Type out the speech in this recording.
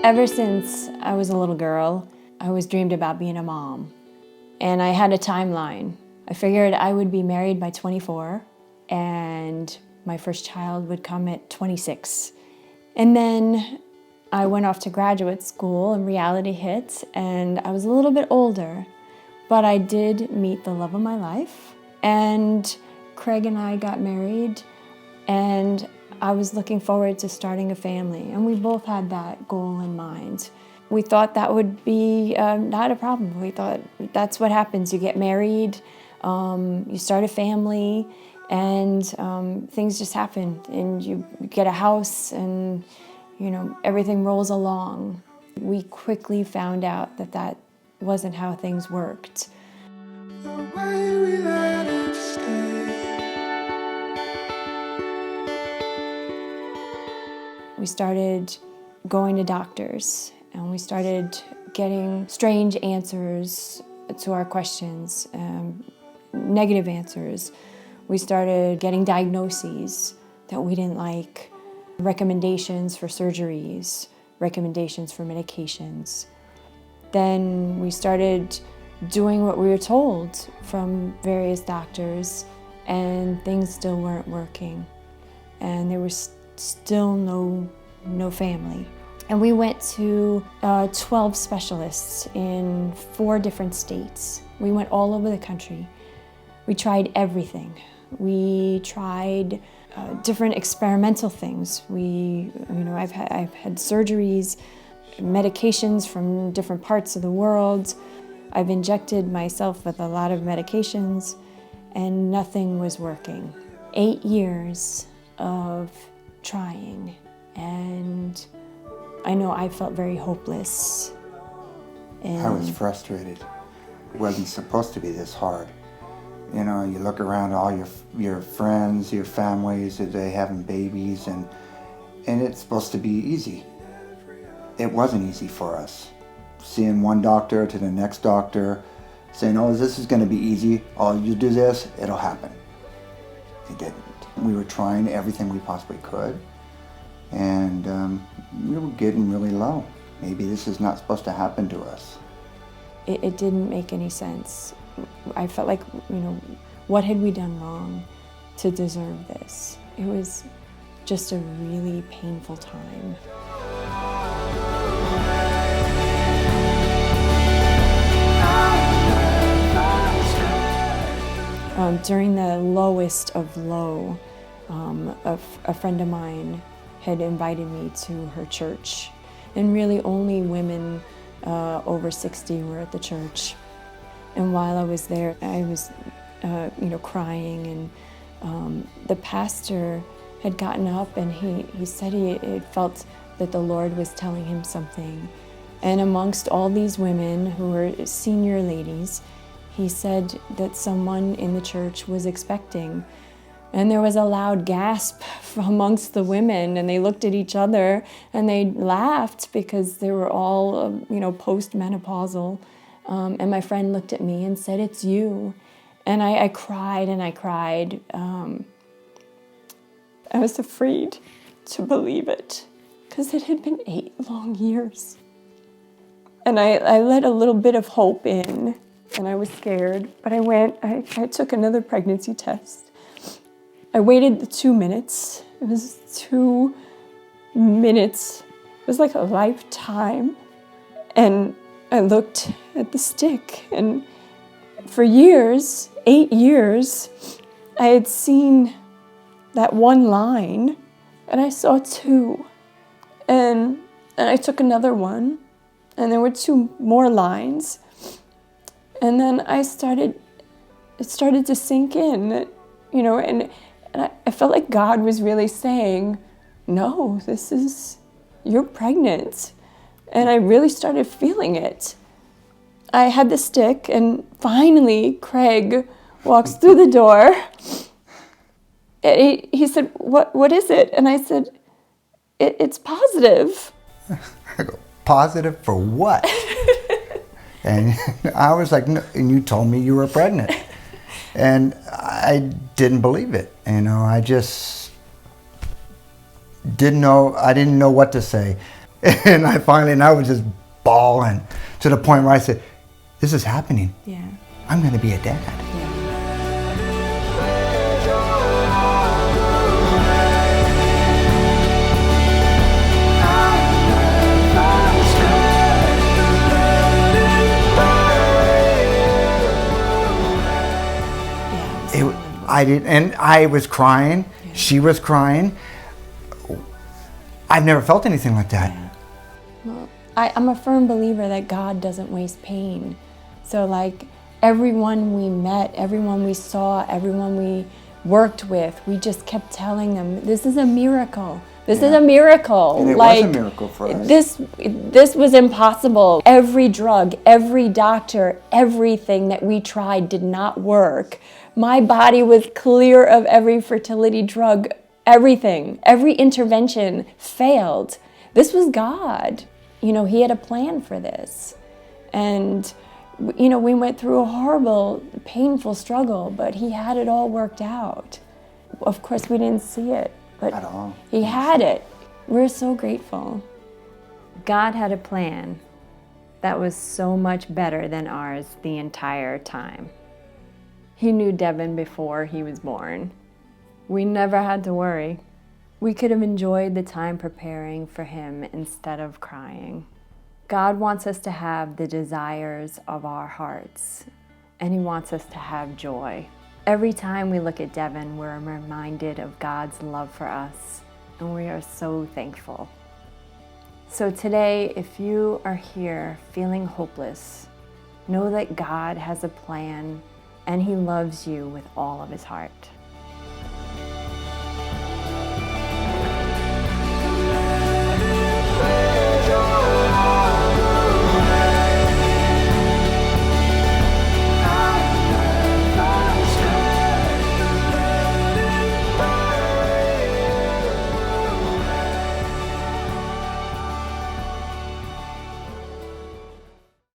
Ever since I was a little girl, I always dreamed about being a mom. And I had a timeline. I figured I would be married by 24 and my first child would come at 26. And then I went off to graduate school and reality hit and I was a little bit older, but I did meet the love of my life. And Craig and I got married and I was looking forward to starting a family, and we both had that goal in mind. We thought that would be not a problem. We thought that's what happens. You get married, you start a family, and things just happen, and you get a house, and everything rolls along. We quickly found out that that wasn't how things worked. The way we let it stay. We started going to doctors and we started getting strange answers to our questions, negative answers. We started getting diagnoses that we didn't like, recommendations for surgeries, recommendations for medications. Then we started doing what we were told from various doctors, and things still weren't working. And there was still no family. And we went to 12 specialists in 4 different states. We went all over the country. We tried everything. We tried different experimental things. I've had surgeries, medications from different parts of the world. I've injected myself with a lot of medications, and nothing was working. 8 years of trying, and I know I felt very hopeless. I was frustrated. It wasn't supposed to be this hard. You look around all your friends, your families, they having babies, and it's supposed to be easy. It wasn't easy for us. Seeing one doctor to the next doctor, saying, oh, this is going to be easy. Oh, you do this, it'll happen. It didn't. We were trying everything we possibly could, and we were getting really low. Maybe this is not supposed to happen to us. It didn't make any sense. I felt like, what had we done wrong to deserve this? It was just a really painful time. During the lowest of low, a friend of mine had invited me to her church, and really only women over 60 were at the church. And while I was there, I was, crying, and the pastor had gotten up and he said he felt that the Lord was telling him something. And amongst all these women who were senior ladies, he said that someone in the church was expecting. And there was a loud gasp from amongst the women, and they looked at each other and they laughed because they were all, post-menopausal. And my friend looked at me and said, "It's you." And I cried and I cried. I was afraid to believe it because it had been 8 long years. And I let a little bit of hope in, and I was scared, but I took another pregnancy test. I waited the 2 minutes. It was 2 minutes. It was like a lifetime. And I looked at the stick, and for years, 8 years, I had seen that one line, and I saw 2. And I took another one, and there were 2 more lines. And then it started to sink in, and I felt like God was really saying, no, you're pregnant. And I really started feeling it. I had the stick, and finally Craig walks through the door. And he said, what is it? And I said, it's positive. I go, positive for what? And I was like, no, and you told me you were pregnant. And I didn't believe it. I just didn't know what to say. And I was just bawling to the point where I said, this is happening. Yeah. I'm going to be a dad. I was crying. Yeah. She was crying. I've never felt anything like that. Yeah. Well, I'm a firm believer that God doesn't waste pain. So like everyone we met, everyone we saw, everyone we worked with, we just kept telling them, this is a miracle. This is a miracle. And it was a miracle for us. This was impossible. Every drug, every doctor, everything that we tried did not work. My body was clear of every fertility drug, everything. Every intervention failed. This was God. You know, He had a plan for this. And, you know, we went through a horrible, painful struggle, but He had it all worked out. Of course, we didn't see it, but at all. He had it. We're so grateful. God had a plan that was so much better than ours the entire time. He knew Devin before he was born. We never had to worry. We could have enjoyed the time preparing for him instead of crying. God wants us to have the desires of our hearts, and He wants us to have joy. Every time we look at Devin, we're reminded of God's love for us, and we are so thankful. So today, if you are here feeling hopeless, know that God has a plan, and He loves you with all of His heart.